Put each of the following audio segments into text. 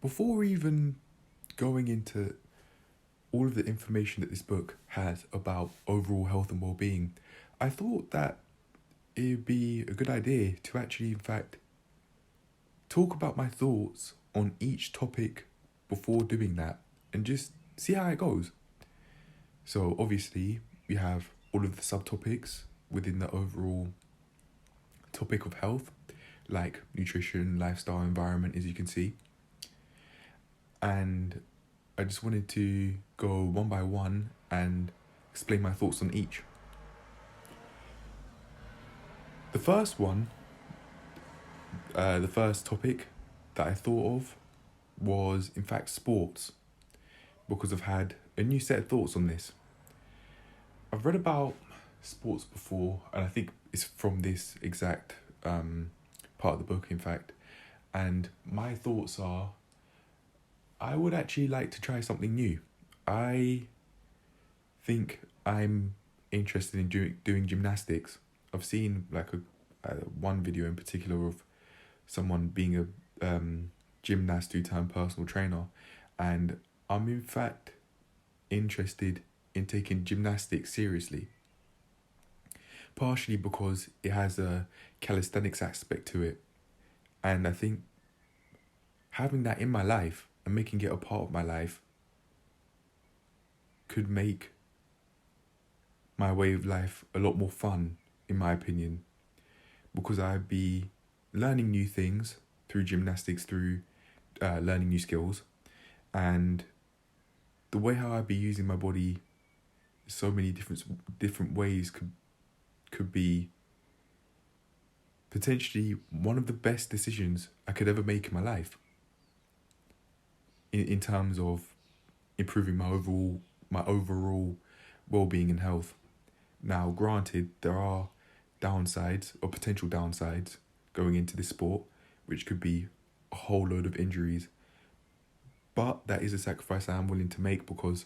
before even going into all of the information that this book has about overall health and well-being, I thought that it would be a good idea to actually, in fact, talk about my thoughts on each topic before doing that and just see how it goes. So obviously, we have all of the subtopics within the overall topic of health, like nutrition, lifestyle, environment, as you can see. And I just wanted to go one by one and explain my thoughts on each. The first one, the first topic that I thought of was, in fact, sports, because I've had a new set of thoughts on this. I've read about sports before, and I think it's from this exact part of the book, in fact, and my thoughts are, I would actually like to try something new. I think I'm interested in doing gymnastics. I've seen like one video in particular of someone being a gymnast who turned personal trainer, and I'm in fact interested in taking gymnastics seriously. Partially because it has a calisthenics aspect to it, and I think having that in my life and making it a part of my life could make my way of life a lot more fun, in my opinion, because I'd be learning new things through gymnastics, through learning new skills, and the way how I'd be using my body, so many different ways could be potentially one of the best decisions I could ever make in my life. In terms of improving my overall well-being and health. Now, granted, there are downsides or potential downsides going into this sport, which could be a whole load of injuries. But that is a sacrifice I'm willing to make, because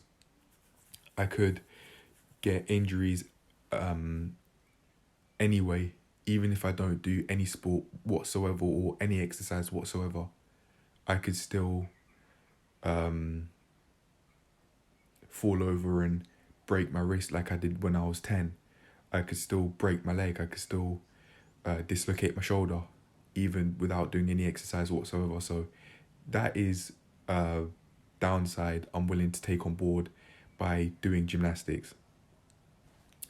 I could get injuries anyway, even if I don't do any sport whatsoever or any exercise whatsoever. I could still fall over and break my wrist like I did when I was 10. I could still break my leg. I could still dislocate my shoulder, even without doing any exercise whatsoever. So that is a downside I'm willing to take on board by doing gymnastics.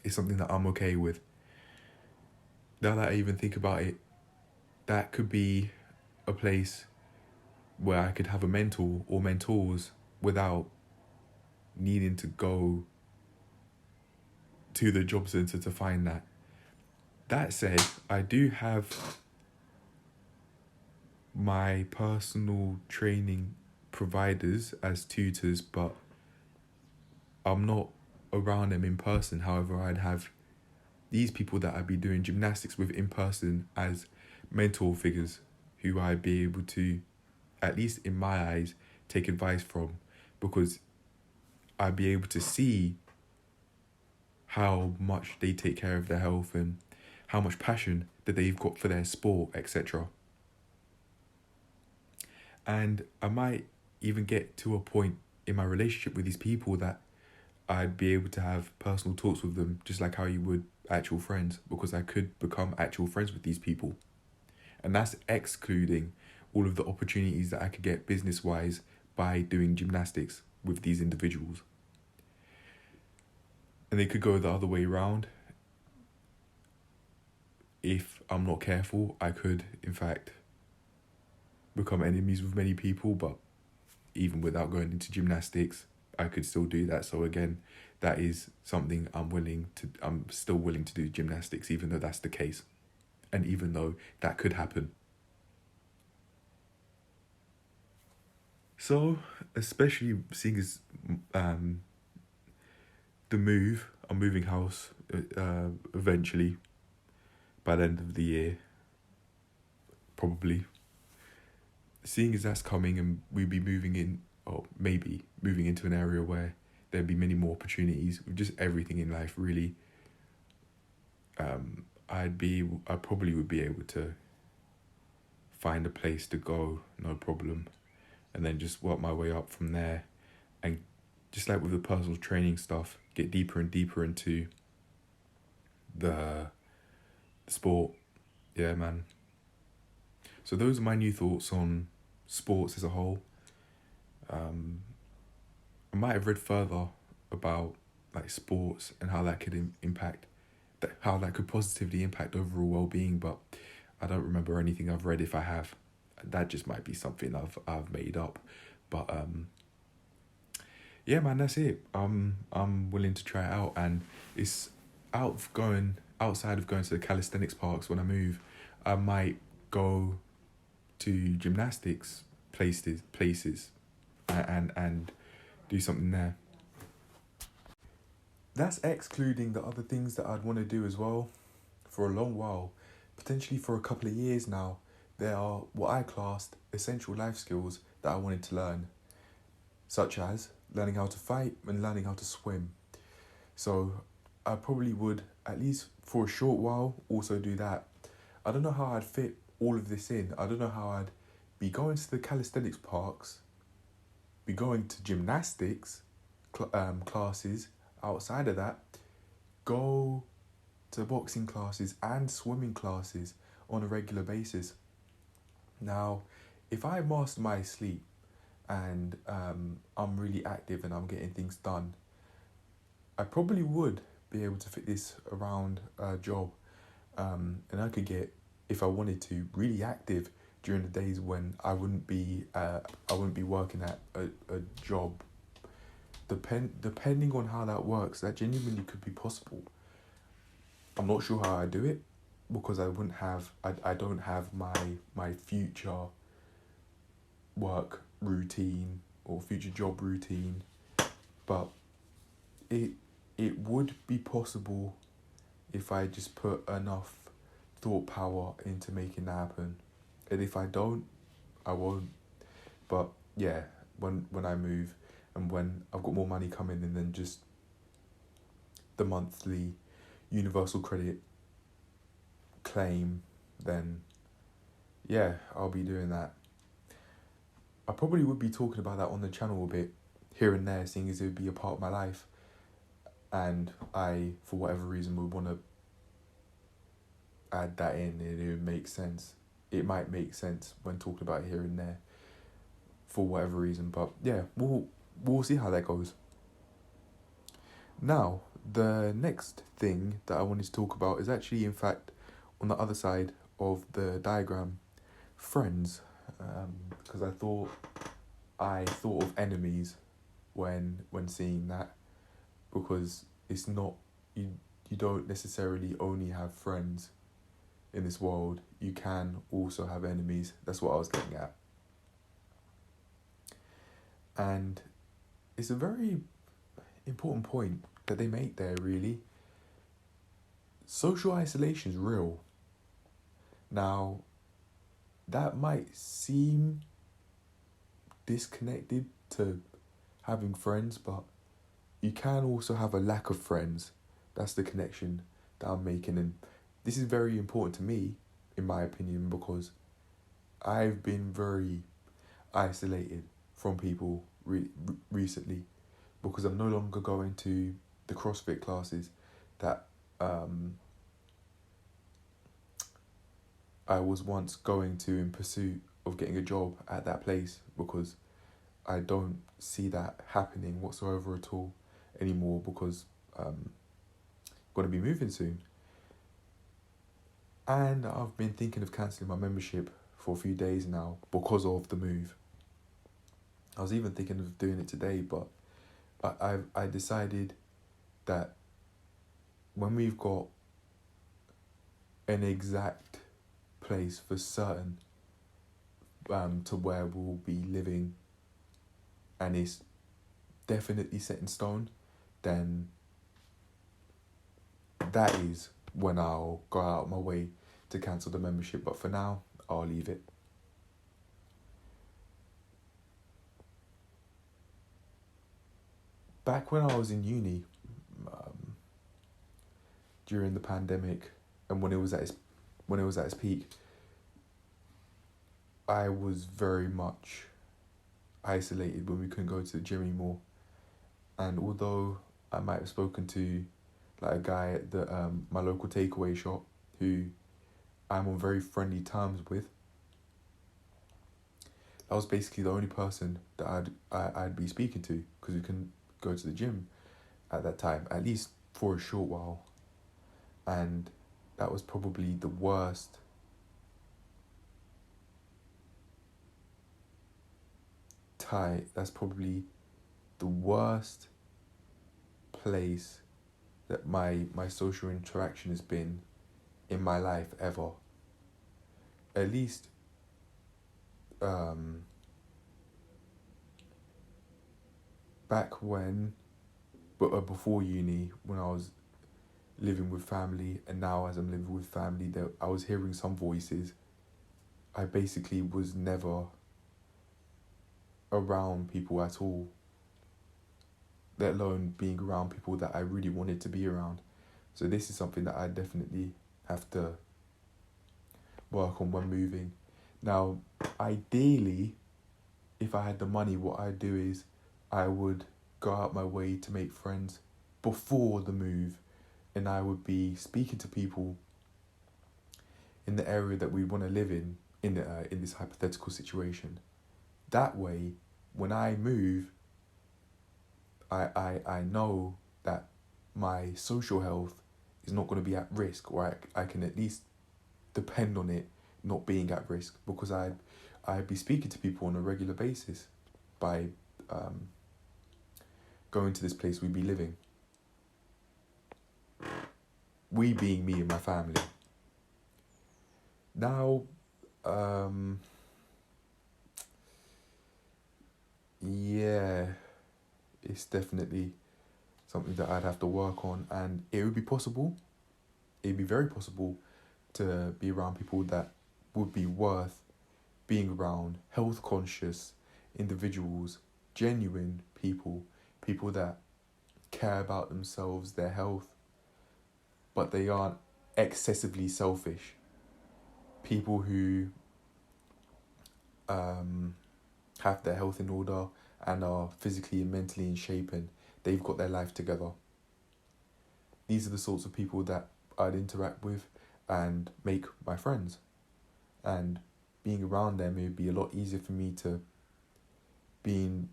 It's something that I'm okay with. Now that I even think about it, that could be a place where I could have a mentor or mentors without needing to go to the job centre to find that. That said, I do have my personal training providers as tutors, but I'm not around them in person. However, I'd have these people that I'd be doing gymnastics with in person as mentor figures who I'd be able to, at least in my eyes, take advice from, because I'd be able to see how much they take care of their health and how much passion that they've got for their sport, etc. And I might even get to a point in my relationship with these people that I'd be able to have personal talks with them, just like how you would actual friends, because I could become actual friends with these people. And that's excluding all of the opportunities that I could get business-wise by doing gymnastics with these individuals. And they could go the other way around. If I'm not careful, I could, in fact, become enemies with many people, but even without going into gymnastics, I could still do that. So again, that is something I'm still willing to do gymnastics, even though that's the case. And even though that could happen. So, especially seeing as I'm moving house eventually by the end of the year, probably. Seeing as that's coming and we'd be moving in, or maybe moving into an area where there'd be many more opportunities with just everything in life, really. I probably would be able to find a place to go, no problem, and then just work my way up from there. And just like with the personal training stuff, get deeper and deeper into the sport. Yeah, man. So those are my new thoughts on sports as a whole. I might have read further about like sports and how that could impact, how that could positively impact overall well-being, but I don't remember anything I've read. If I have, that just might be something I've made up. But yeah, man, that's it. I'm willing to try it out, and it's outside of going to the calisthenics parks. When I move, I might go to gymnastics places, and do something there. That's excluding the other things that I'd want to do as well for a long while, potentially for a couple of years now. There are what I classed essential life skills that I wanted to learn, such as learning how to fight and learning how to swim. So I probably would, at least for a short while, also do that. I don't know how I'd fit all of this in. I don't know how I'd be going to the calisthenics parks, be going to gymnastics classes outside of that, go to boxing classes and swimming classes on a regular basis. Now, if I master my sleep and I'm really active and I'm getting things done, I probably would be able to fit this around a job, and I could get, if I wanted to, really active during the days when I wouldn't be working at a job. Depending on how that works, that genuinely could be possible. I'm not sure how I do it, because I don't have my future work routine or future job routine, but it would be possible if I just put enough thought power into making that happen. And if I don't, I won't. But yeah, when I move and when I've got more money coming in than just the monthly universal credit claim, then yeah, I'll be doing that. I probably would be talking about that on the channel a bit here and there, seeing as it would be a part of my life, and I, for whatever reason, would want to add that in, and it would make sense. It might make sense when talking about it here and there, for whatever reason. But yeah, we'll see how that goes. Now, the next thing that I wanted to talk about is actually, in fact, on the other side of the diagram, friends. Because I thought of enemies when seeing that, because it's not, you don't necessarily only have friends in this world. You can also have enemies. That's what I was getting at. And it's a very important point that they make there, really. Social isolation is real. Now, that might seem disconnected to having friends, but you can also have a lack of friends. That's the connection that I'm making, and this is very important to me, in my opinion, because I've been very isolated from people recently, because I'm no longer going to the CrossFit classes that I was once going to in pursuit of getting a job at that place, because I don't see that happening whatsoever at all anymore, because I'm going to be moving soon. And I've been thinking of cancelling my membership for a few days now because of the move. I was even thinking of doing it today, but I decided that when we've got an exact place for certain to where we'll be living, and it's definitely set in stone, then that is when I'll go out of my way to cancel the membership. But for now, I'll leave it. Back when I was in uni, during the pandemic, and when it was at its peak, I was very much isolated when we couldn't go to the gym anymore. And although I might have spoken to like a guy at the my local takeaway shop who I'm on very friendly terms with, that was basically the only person that I'd be speaking to, because we couldn't go to the gym at that time, at least for a short while. And that was probably the worst that's probably the worst place that my social interaction has been in my life ever. At least back when, but before uni, when I was living with family, and now as I'm living with family, that I was hearing some voices. I basically was never around people at all, let alone being around people that I really wanted to be around. So this is something that I definitely have to work on when moving. Now, ideally, if I had the money, what I'd do is I would go out my way to make friends before the move, and I would be speaking to people in the area that we want to live in this hypothetical situation. That way, when I move, I know that my social health is not going to be at risk, or I can at least depend on it not being at risk, because I'd be speaking to people on a regular basis by going to this place we'd be living. We being me and my family. Now, yeah, it's definitely something that I'd have to work on, and it would be possible. It'd be very possible to be around people that would be worth being around, health conscious individuals, genuine people that care about themselves, their health, but they aren't excessively selfish. People who have their health in order and are physically and mentally in shape, and they've got their life together. These are the sorts of people that I'd interact with and make my friends. And being around them, it would be a lot easier for me to be in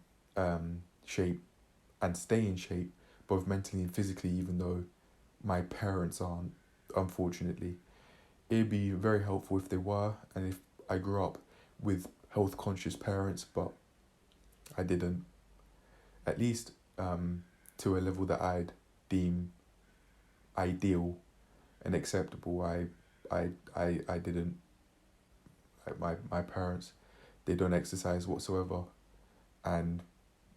shape and stay in shape, both mentally and physically, even though my parents aren't, unfortunately. It'd be very helpful if they were, and if I grew up with health conscious parents, but I didn't. At least to a level that I'd deem ideal and acceptable. I didn't. Like my parents, they don't exercise whatsoever, and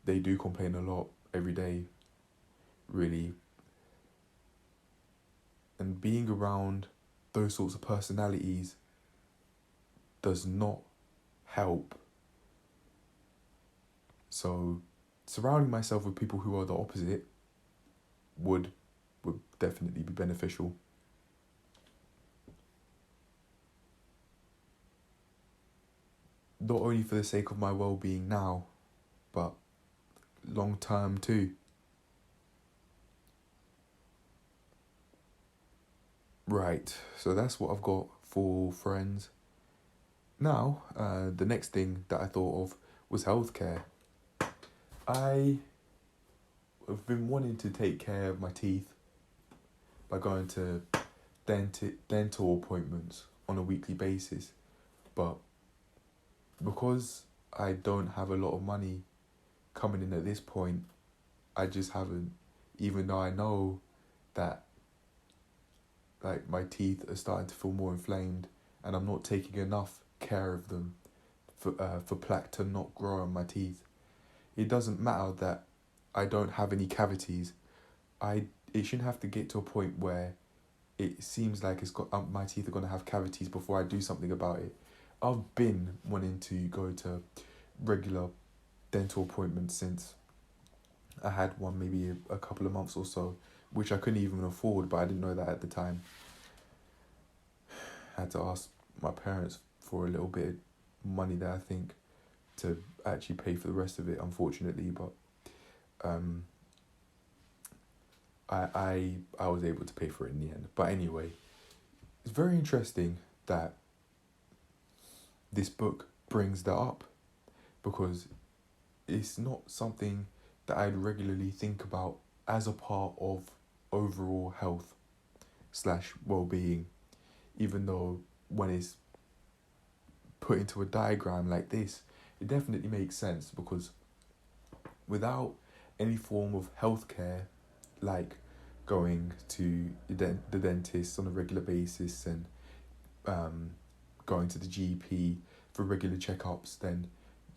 they do complain a lot every day, really. And being around those sorts of personalities does not help. So surrounding myself with people who are the opposite would definitely be beneficial. Not only for the sake of my well-being now, but long term too. Right, so that's what I've got for friends. Now, the next thing that I thought of was healthcare. I have been wanting to take care of my teeth by going to dental appointments on a weekly basis, but because I don't have a lot of money coming in at this point, I just haven't, even though I know that like my teeth are starting to feel more inflamed and I'm not taking enough care of them for plaque to not grow on my teeth. It doesn't matter that I don't have any cavities. It shouldn't have to get to a point where it seems like my teeth are going to have cavities before I do something about it. I've been wanting to go to regular dental appointments since I had one maybe a couple of months or so, which I couldn't even afford, but I didn't know that at the time. I had to ask my parents for a little bit of money that I think to actually pay for the rest of it, unfortunately, but I was able to pay for it in the end. But anyway, it's very interesting that this book brings that up, because it's not something that I'd regularly think about as a part of overall health / well-being, even though when it's put into a diagram like this, it definitely makes sense, because without any form of healthcare, like going to the dentist on a regular basis and going to the GP for regular checkups, then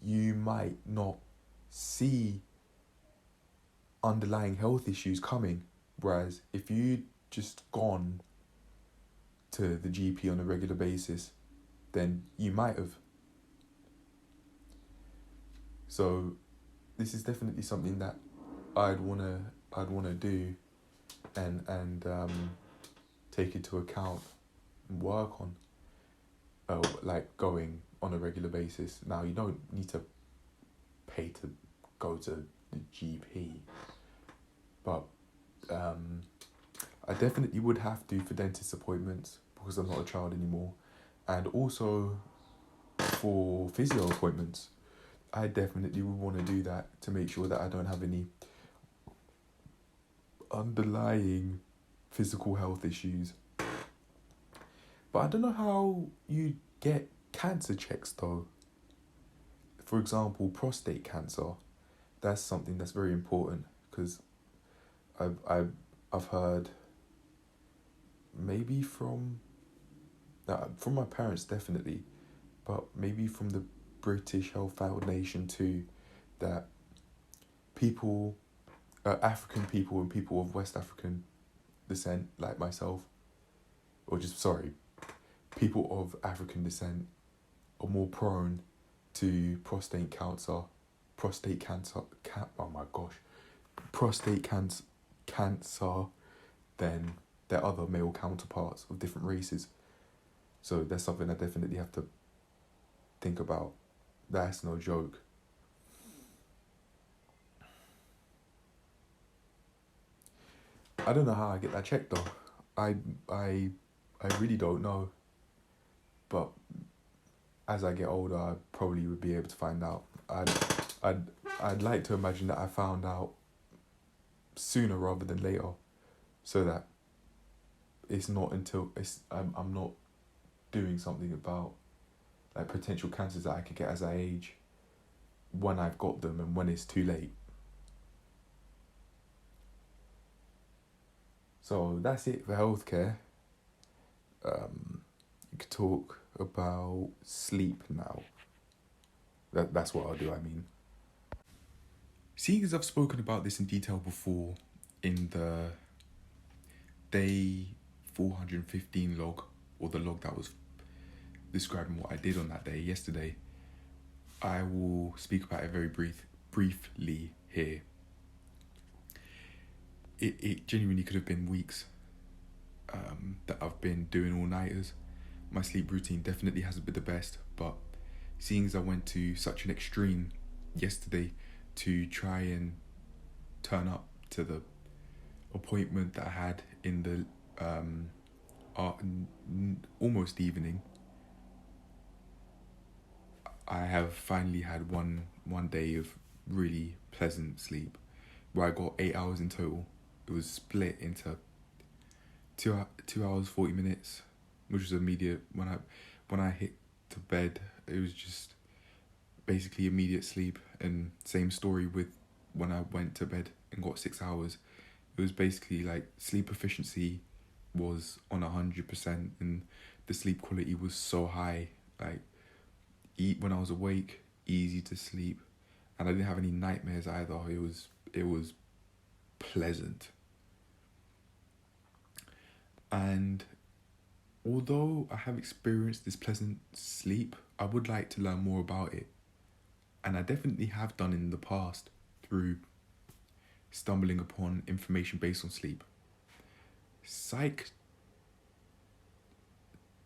you might not see underlying health issues coming. Whereas if you just gone to the GP on a regular basis, then you might have. So this is definitely something that I'd wanna do and take into account and work on. Like going on a regular basis. Now you don't need to pay to go to the GP, but I definitely would have to for dentist appointments, because I'm not a child anymore, and also for physio appointments. I definitely would want to do that to make sure that I don't have any underlying physical health issues. But I don't know how you get cancer checks though. For example, prostate cancer. That's something that's very important, because I've heard, maybe from my parents definitely, but maybe from the British Health Foundation too, that people, African people and people of West African descent like myself, or just people of African descent are more prone to prostate cancer, than their other male counterparts of different races. So that's something I definitely have to think about. That's no joke. I don't know how I get that checked though. I really don't know. But as I get older, I probably would be able to find out. I'd like to imagine that I found out sooner rather than later, so that it's not until I'm not doing something about like potential cancers that I could get as I age, when I've got them and when it's too late. So that's it for healthcare. You could talk about sleep now. That's what I'll do, I mean. Seeing as I've spoken about this in detail before in the day 415 log, or the log that was describing what I did on that day yesterday, I will speak about it very briefly here. It genuinely could have been weeks that I've been doing all-nighters. My sleep routine definitely hasn't been the best, but seeing as I went to such an extreme yesterday to try and turn up to the appointment that I had in the almost evening, I have finally had one day of really pleasant sleep, where I got 8 hours in total. It was split into 2 hours 40 minutes, which was immediate. When I hit to bed, it was just basically immediate sleep. And same story with when I went to bed and got 6 hours. It was basically like sleep efficiency was on 100%, and the sleep quality was so high. Like, when I was awake, easy to sleep, and I didn't have any nightmares either. It was pleasant. And although I have experienced this pleasant sleep, I would like to learn more about it. And I definitely have done in the past through stumbling upon information based on sleep. Psych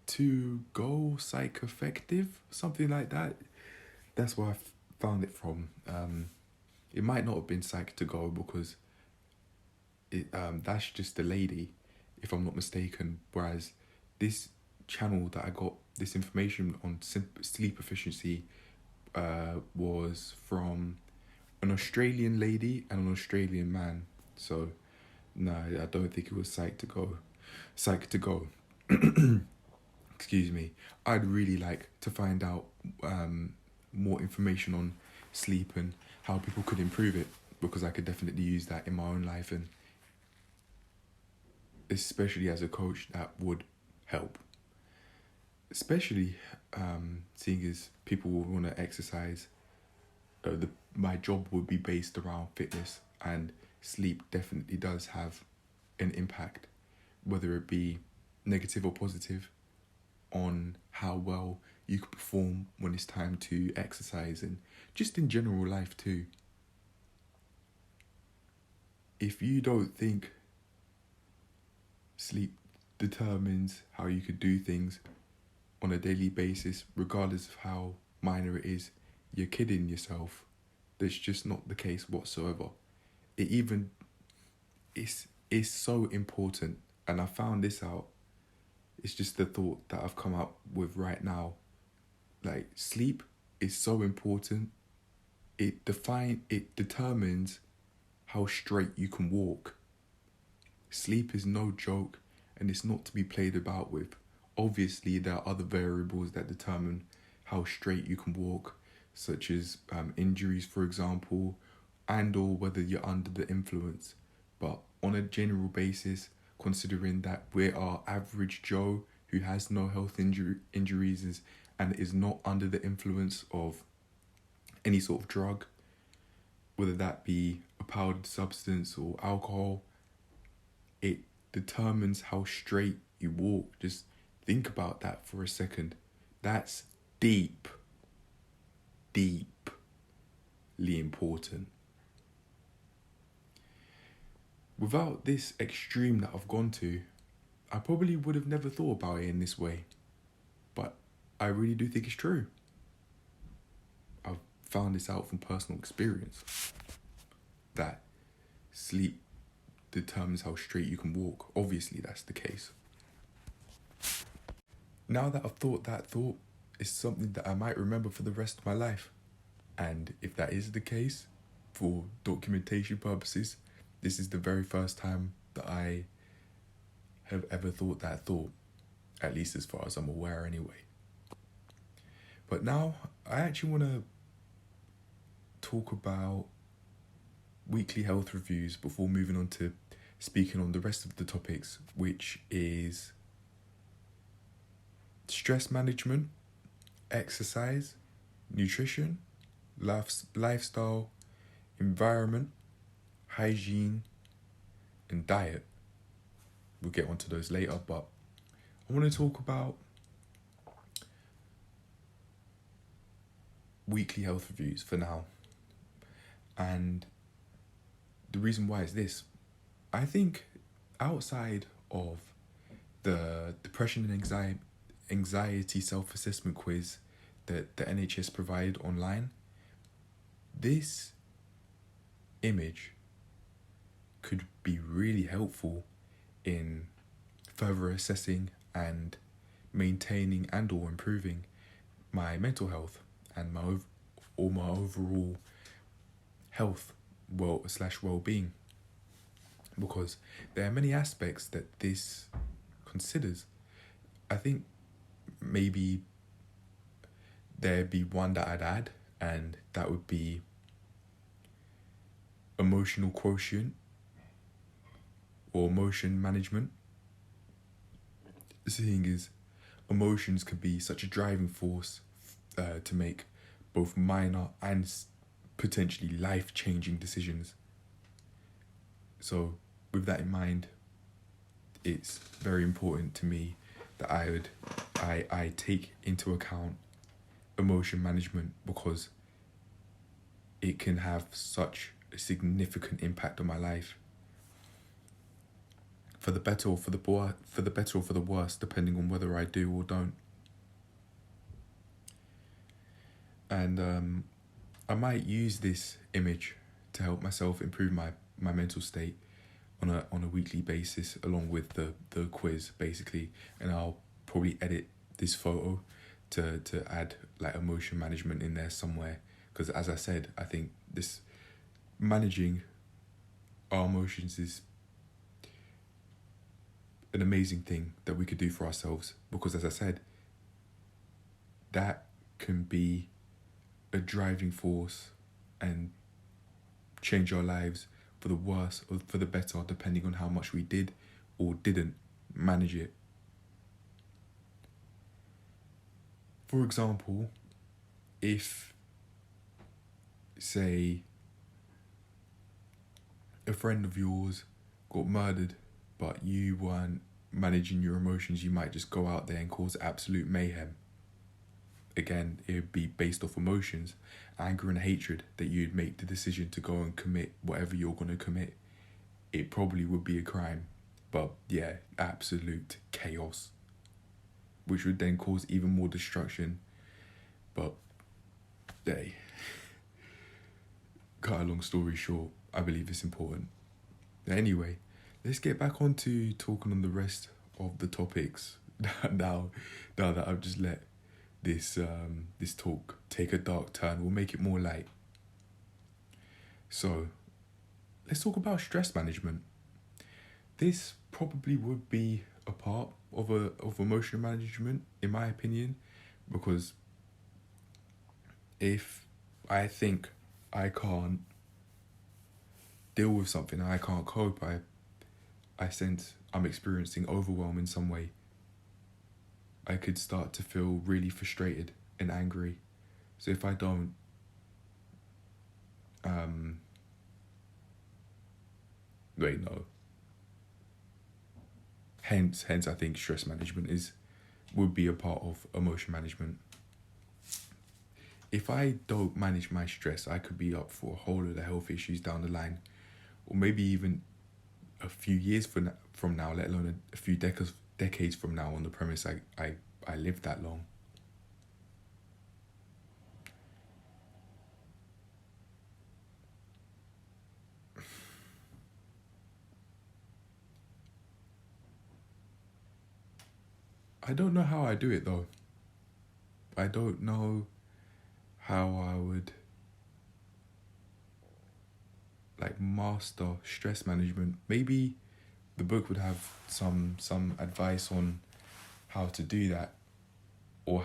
to go psych effective, something like that. That's what found it from. It might not have been Psych to Go because that's just a lady, if I'm not mistaken. Whereas this channel that I got this information on sleep efficiency was from an Australian lady and an Australian man. So no, I don't think it was Psych to Go. Psych to Go. Excuse me. I'd really like to find out more information on sleep and how people could improve it, because I could definitely use that in my own life, and especially as a coach that would help. Especially seeing as people will want to exercise. My job would be based around fitness, and sleep definitely does have an impact, whether it be negative or positive, on how well you can perform when it's time to exercise, and just in general life too. If you don't think sleep determines how you could do things on a daily basis, regardless of how minor it is, you're kidding yourself. That's just not the case whatsoever. It's so important, and I found this out. It's just the thought that I've come up with right now. Like, sleep is so important. It determines how straight you can walk. Sleep is no joke, and it's not to be played about with. Obviously, there are other variables that determine how straight you can walk, such as injuries, for example, and or whether you're under the influence. But on a general basis, considering that we're our average Joe who has no health injuries and is not under the influence of any sort of drug, whether that be a powdered substance or alcohol, it determines how straight you walk. Just think about that for a second. That's deeply important. Without this extreme that I've gone to, I probably would have never thought about it in this way. But I really do think it's true. I've found this out from personal experience, that sleep determines how straight you can walk. Obviously, that's the case. Now that I've thought that thought, it's something that I might remember for the rest of my life. And if that is the case, for documentation purposes, this is the very first time that I have ever thought that thought, at least as far as I'm aware anyway. But now, I actually want to talk about weekly health reviews before moving on to speaking on the rest of the topics, which is stress management, exercise, nutrition, lifestyle, environment, hygiene, and diet. We'll get onto those later, but I want to talk about weekly health reviews for now. And the reason why is this. I think outside of the depression and anxiety self-assessment quiz that the NHS provide online, this image could be really helpful in further assessing and maintaining and or improving my mental health and my overall health well-being, because there are many aspects that this considers. I think maybe there'd be one that I'd add, and that would be emotional quotient or emotion management, seeing as emotions can be such a driving force to make both minor and potentially life-changing decisions. So with that in mind, it's very important to me that I take into account emotion management, because it can have such a significant impact on my life, for the better or for the worse, depending on whether I do or don't. And I might use this image to help myself improve my mental state on a weekly basis, along with the quiz basically, and I'll probably edit this photo to add like emotion management in there somewhere, because as I said, I think this managing our emotions is an amazing thing that we could do for ourselves, because as I said, that can be a driving force and change our lives for the worse or for the better, depending on how much we did or didn't manage it. For example, if, say, a friend of yours got murdered, but you weren't managing your emotions, you might just go out there and cause absolute mayhem. Again, it would be based off emotions, anger and hatred, that you'd make the decision to go and commit whatever you're going to commit. It probably would be a crime, but yeah, absolute chaos, which would then cause even more destruction. But hey, cut a long story short, I believe it's important. Anyway, let's get back on to talking on the rest of the topics now that I've just let this talk take a dark turn. We'll make it more light. So let's talk about stress management. This probably would be a part of emotional management, in my opinion, because if I think I can't deal with something, I can't cope, I sense I'm experiencing overwhelm in some way, I could start to feel really frustrated and angry. So if I don't hence I think stress management would be a part of emotion management. If I don't manage my stress, I could be up for a whole lot of health issues down the line, or maybe even a few years from now, let alone a few decades from now, on the premise I lived that long. I don't know how I do it though. I don't know how I would like master stress management. Maybe the book would have some advice on how to do that, or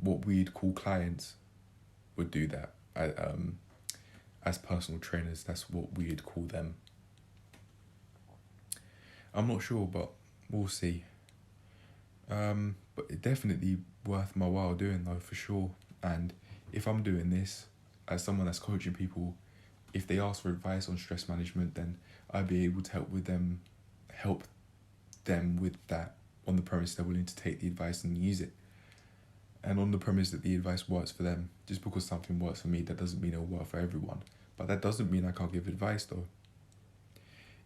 what we'd call clients would do that. As personal trainers, that's what we'd call them. I'm not sure, but we'll see. But it's definitely worth my while doing though, for sure. And if I'm doing this as someone that's coaching people, if they ask for advice on stress management, then I'd be able to help them with that, on the premise they're willing to take the advice and use it. And on the premise that the advice works for them. Just because something works for me, that doesn't mean it'll work for everyone. But that doesn't mean I can't give advice though.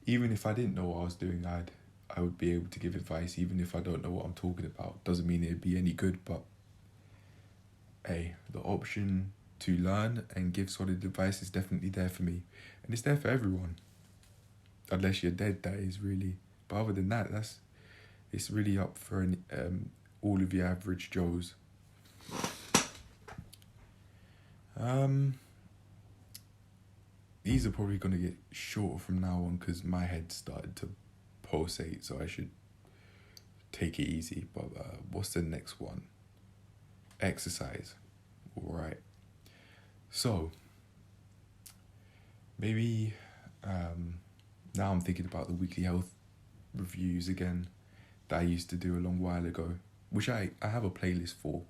Even if I didn't know what I was doing, I would be able to give advice, even if I don't know what I'm talking about. Doesn't mean it'd be any good, but hey, the option to learn and give solid advice is definitely there for me. And it's there for everyone. Unless you're dead, that is really. But other than that, it's really up for all of the average Joes. These are probably going to get shorter from now on because my head started to pulsate, so I should take it easy. But what's the next one? Exercise. All right. So maybe now I'm thinking about the weekly health reviews again that I used to do a long while ago, which I have a playlist for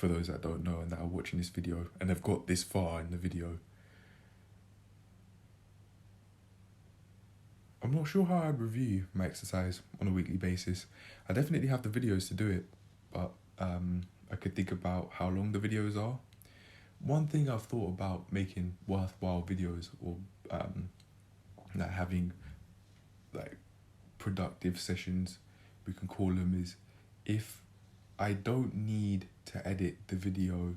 those that don't know and that are watching this video and have got this far in the video. I'm not sure how I'd review my exercise on a weekly basis. I definitely have the videos to do it, but I could think about how long the videos are. One thing I've thought about making worthwhile videos, or like having like productive sessions, we can call them, is if I don't need to edit the video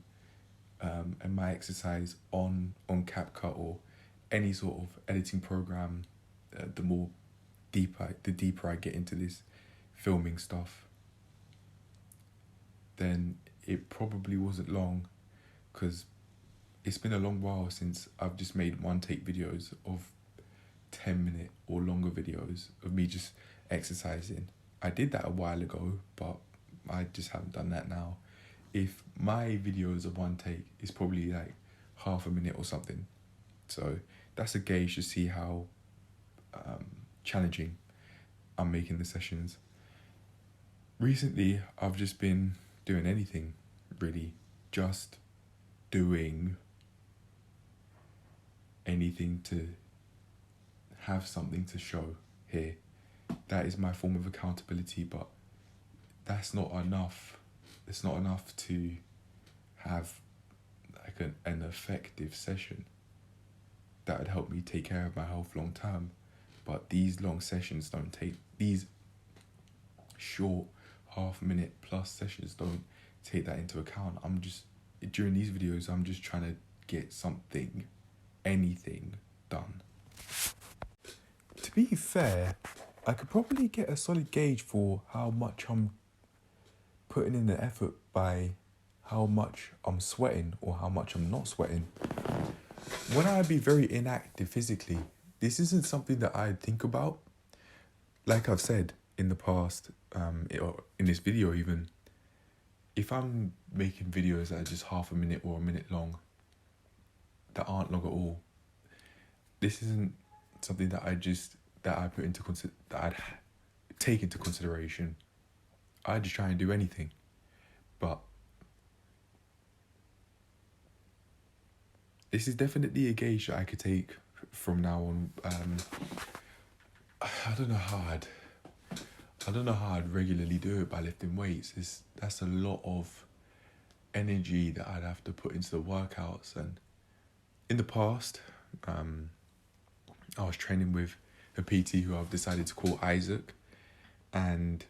and my exercise on CapCut or any sort of editing program. The deeper I get into this filming stuff, then it probably wasn't long, because it's been a long while since I've just made one take videos of 10-minute or longer videos of me just exercising. I did that a while ago, but I just haven't done that now. If my videos of one take, it's probably like half a minute or something. So that's a gauge to see how challenging I'm making the sessions. Recently, I've just been doing anything, really. Just doing anything to have something to show here. That is my form of accountability, but that's not enough. It's not enough to have like an effective session that would help me take care of my health long term. But these long sessions don't take, these short half-minute plus sessions don't take that into account. During these videos, I'm just trying to get anything done. To be fair, I could probably get a solid gauge for how much I'm putting in the effort by how much I'm sweating or how much I'm not sweating. When I be very inactive physically, this isn't something that I think about. Like I've said in the past, in this video even, if I'm making videos that are just half a minute or a minute long, that aren't long at all, this isn't something that I'd take into consideration. I just try and do anything, but this is definitely a gauge that I could take from now on. I don't know how I'd regularly do it by lifting weights. That's a lot of energy that I'd have to put into the workouts. And in the past, I was training with a PT who I've decided to call Isaac, and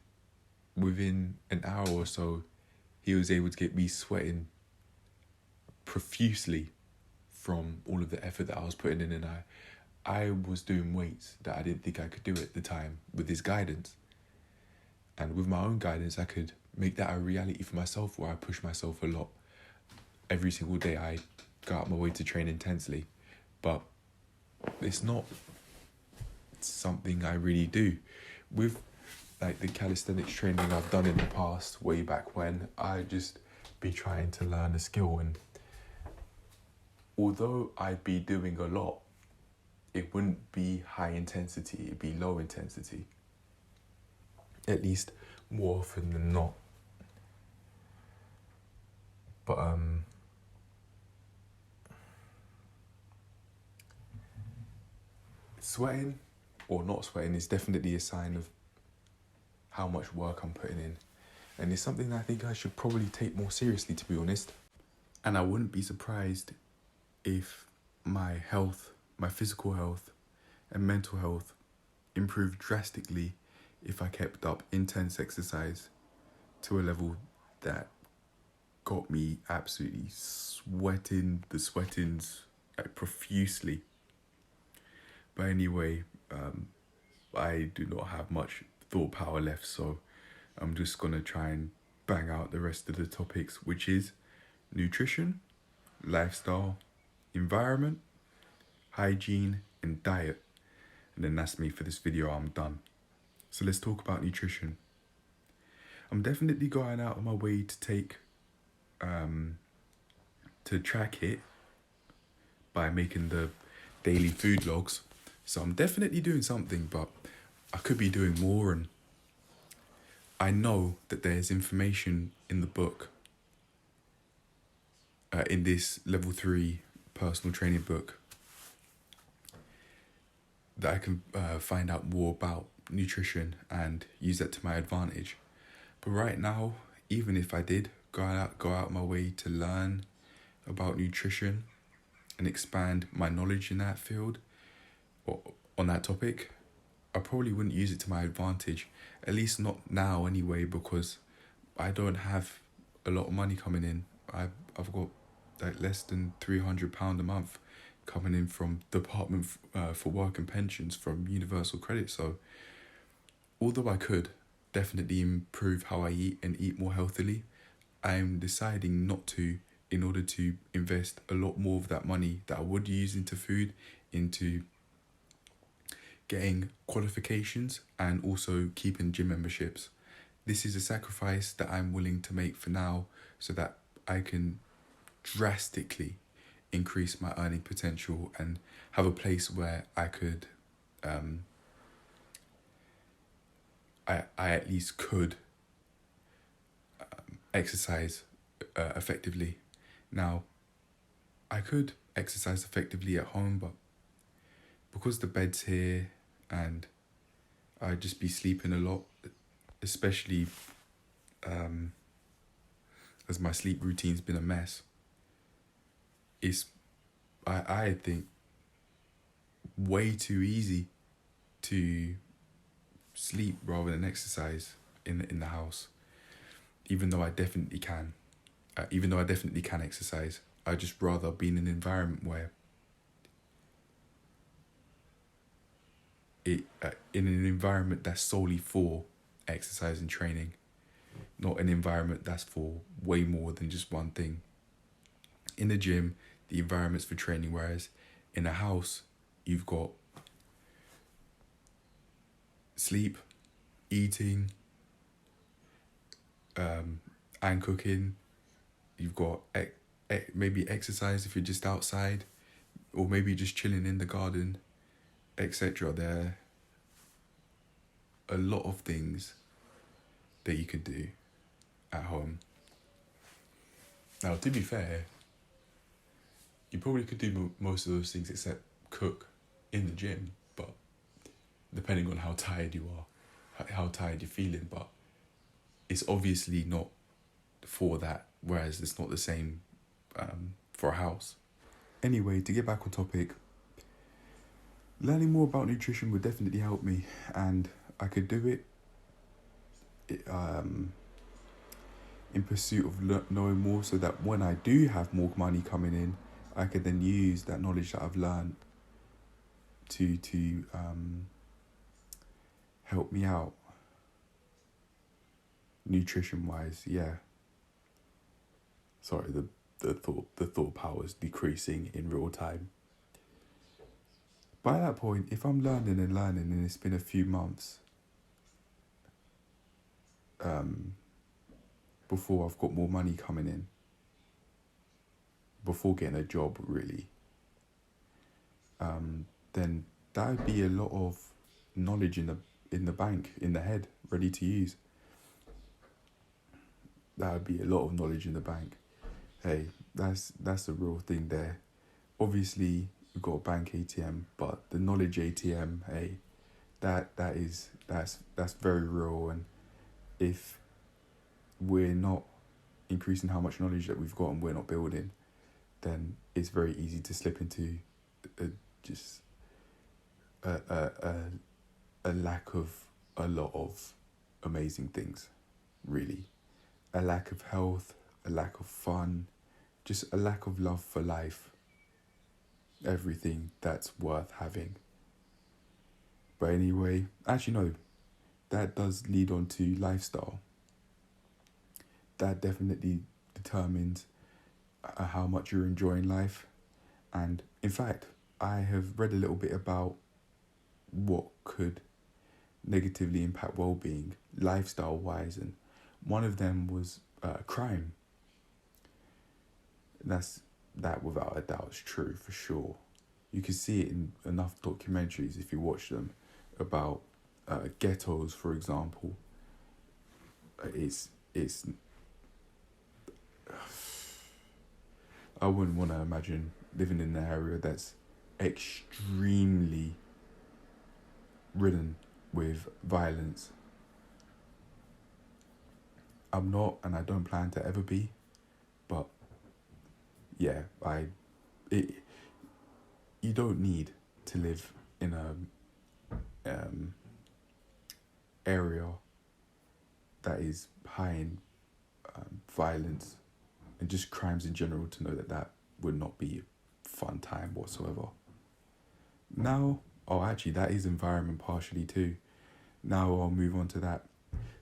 within an hour or so, he was able to get me sweating profusely from all of the effort that I was putting in, and I was doing weights that I didn't think I could do at the time with his guidance. And with my own guidance, I could make that a reality for myself, where I push myself a lot. Every single day I go out my way to train intensely, but it's not something I really do. With like the calisthenics training I've done in the past, way back when, I just be trying to learn a skill, and although I'd be doing a lot, it wouldn't be high intensity, it'd be low intensity. At least more often than not. But sweating or not sweating is definitely a sign of how much work I'm putting in. And it's something that I think I should probably take more seriously, to be honest. And I wouldn't be surprised if my health, my physical health and mental health improved drastically if I kept up intense exercise to a level that got me absolutely sweating the sweatings profusely. But anyway, I do not have much thought power left, so I'm just gonna try and bang out the rest of the topics, which is nutrition, lifestyle, environment, hygiene, and diet. And then that's me for this video. I'm done. So let's talk about nutrition. I'm definitely going out of my way to take, to track it by making the daily food logs. So I'm definitely doing something, but I could be doing more. And I know that there's information in the book, in this level 3 personal training book, that I can find out more about nutrition and use that to my advantage. But right now, even if I did go out my way to learn about nutrition and expand my knowledge in that field or on that topic, I probably wouldn't use it to my advantage, at least not now anyway, because I don't have a lot of money coming in. I've got like less than £300 a month coming in from Department for Work and Pensions from Universal Credit. So although I could definitely improve how I eat and eat more healthily, I'm deciding not to, in order to invest a lot more of that money that I would use into food, into getting qualifications and also keeping gym memberships. This is a sacrifice that I'm willing to make for now so that I can drastically increase my earning potential and have a place where I could I at least could exercise effectively. Now, I could exercise effectively at home, but because the bed's here and I'd just be sleeping a lot, especially as my sleep routine's been a mess, it's, I think, way too easy to sleep rather than exercise in the house. Even though I definitely can, exercise, I just rather be in an environment where in an environment that's solely for exercise and training, not an environment that's for way more than just one thing. In the gym, the environment's for training, whereas in a house, you've got sleep, eating, and cooking. You've got maybe exercise if you're just outside, or maybe just chilling in the garden, etc. There are a lot of things that you could do at home. Now, to be fair, you probably could do most of those things except cook in the gym, but depending on how tired you are, how tired you're feeling, but it's obviously not for that, whereas it's not the same for a house. Anyway, to get back on topic, learning more about nutrition would definitely help me, and I could do it in pursuit of knowing more, so that when I do have more money coming in, I could then use that knowledge that I've learned to help me out nutrition wise. Yeah. Sorry, the thought power is decreasing in real time. By that point, if I'm learning and it's been a few months before I've got more money coming in, before getting a job really, then that would be a lot of knowledge in the bank, in the head, ready to use. That would be a lot of knowledge in the bank. Hey, that's a real thing there. Obviously, we've got a bank ATM, but the knowledge ATM, hey, that's very real. And if we're not increasing how much knowledge that we've got and we're not building, then it's very easy to slip into a lack of a lot of amazing things, really. A lack of health, a lack of fun, just a lack of love for life. Everything that's worth having. But anyway, actually no, that does lead on to lifestyle. That definitely determines how much you're enjoying life. And in fact, I have read a little bit about what could negatively impact well-being lifestyle-wise, and one of them was crime. That without a doubt is true for sure. You can see it in enough documentaries if you watch them about ghettos, for example. It's I wouldn't want to imagine living in an area that's extremely ridden with violence. I'm not, and I don't plan to ever be, but yeah, you don't need to live in a area that is high in violence, and just crimes in general, to know that that would not be a fun time whatsoever. Now, oh, actually, that is environment partially too. Now I'll move on to that.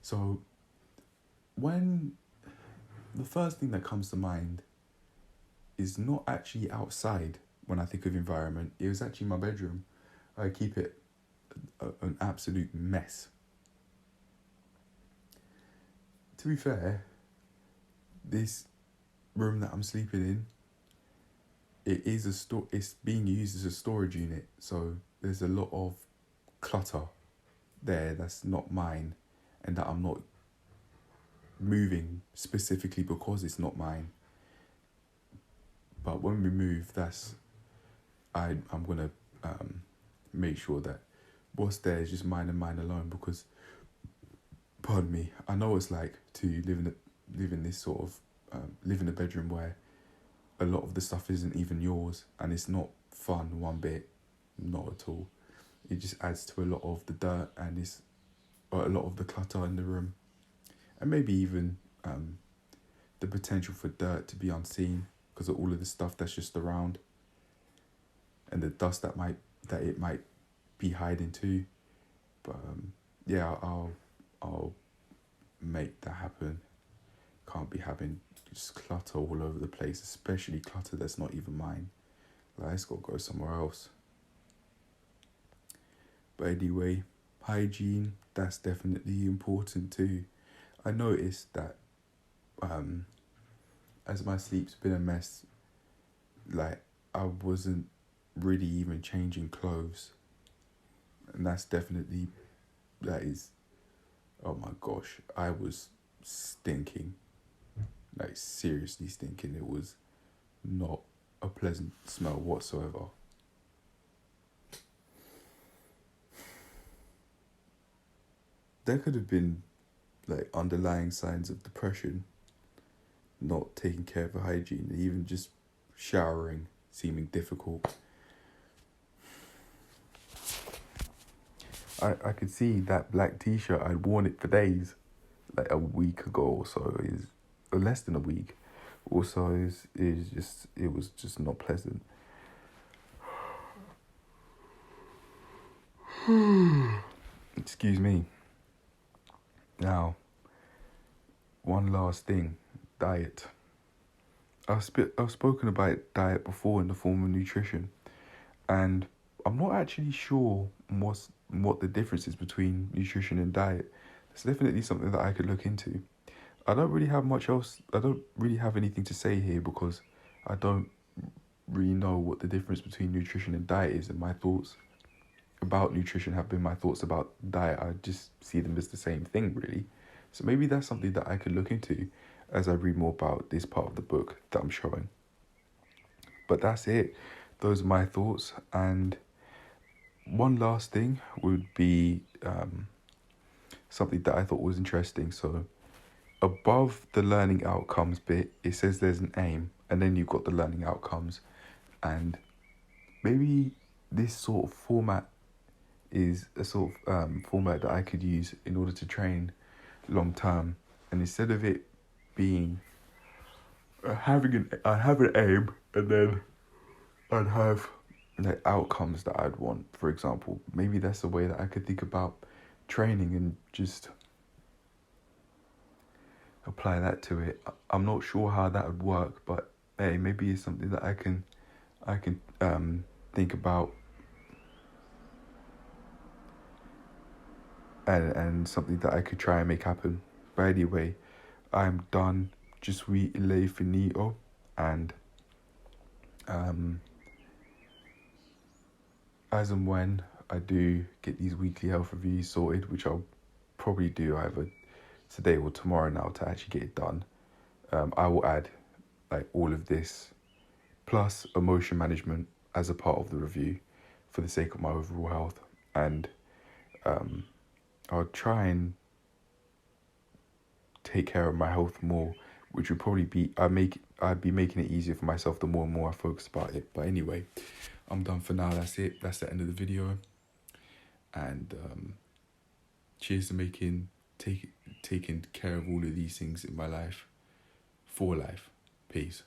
So, when the first thing that comes to mind is not actually outside when I think of environment, it was actually my bedroom. I keep it an absolute mess. To be fair, this room that I'm sleeping in, it's being used as a storage unit, so there's a lot of clutter there that's not mine, and that I'm not moving specifically because it's not mine. But when we move, I'm gonna make sure that what's there is just mine and mine alone, because, pardon me, I know it's like to live in this sort of live in a bedroom where a lot of the stuff isn't even yours, and it's not fun one bit, not at all. It just adds to a lot of the dirt and a lot of the clutter in the room, and maybe even the potential for dirt to be unseen because of all of the stuff that's just around, and the dust that it might be hiding too. But yeah, I'll make that happen. Can't be having just clutter all over the place, especially clutter that's not even mine. Like, it's got to go somewhere else. But anyway, hygiene, that's definitely important too. I noticed that as my sleep's been a mess, like, I wasn't really even changing clothes. And that is, oh my gosh, I was stinking. Like, seriously stinking. It was not a pleasant smell whatsoever. There could have been like underlying signs of depression, not taking care of hygiene, even just showering seeming difficult. I could see that black t-shirt, I'd worn it for days, like a week ago or so, or less than a week. Also, it was just not pleasant. Excuse me. Now, one last thing, diet. I've spoken about diet before in the form of nutrition, and I'm not actually sure what the difference is between nutrition and diet. It's definitely something that I could look into. I don't really have much else. I don't really have anything to say here because I don't really know what the difference between nutrition and diet is, and my thoughts about nutrition have been my thoughts about diet. I just see them as the same thing, really. So maybe that's something that I could look into as I read more about this part of the book that I'm showing. But that's it. Those are my thoughts. And one last thing would be something that I thought was interesting. So above the learning outcomes bit, it says there's an aim, and then you've got the learning outcomes. And maybe this sort of format is a sort of format that I could use in order to train long term. And instead of it being I have an aim, and then I'd have like outcomes that I'd want, for example. Maybe that's a way that I could think about training and just apply that to it. I'm not sure how that would work, but hey, maybe it's something that I can think about, and something that I could try and make happen. But anyway, I'm done. Je suis il finito, and as and when I do get these weekly health reviews sorted, which I'll probably do either today or tomorrow now to actually get it done, I will add like all of this plus emotion management as a part of the review for the sake of my overall health. And I'll try and take care of my health more, which would probably be I'd be making it easier for myself the more and more I focus about it. But anyway, I'm done for now. That's it. That's the end of the video. And cheers to taking care of all of these things in my life. for life. Peace.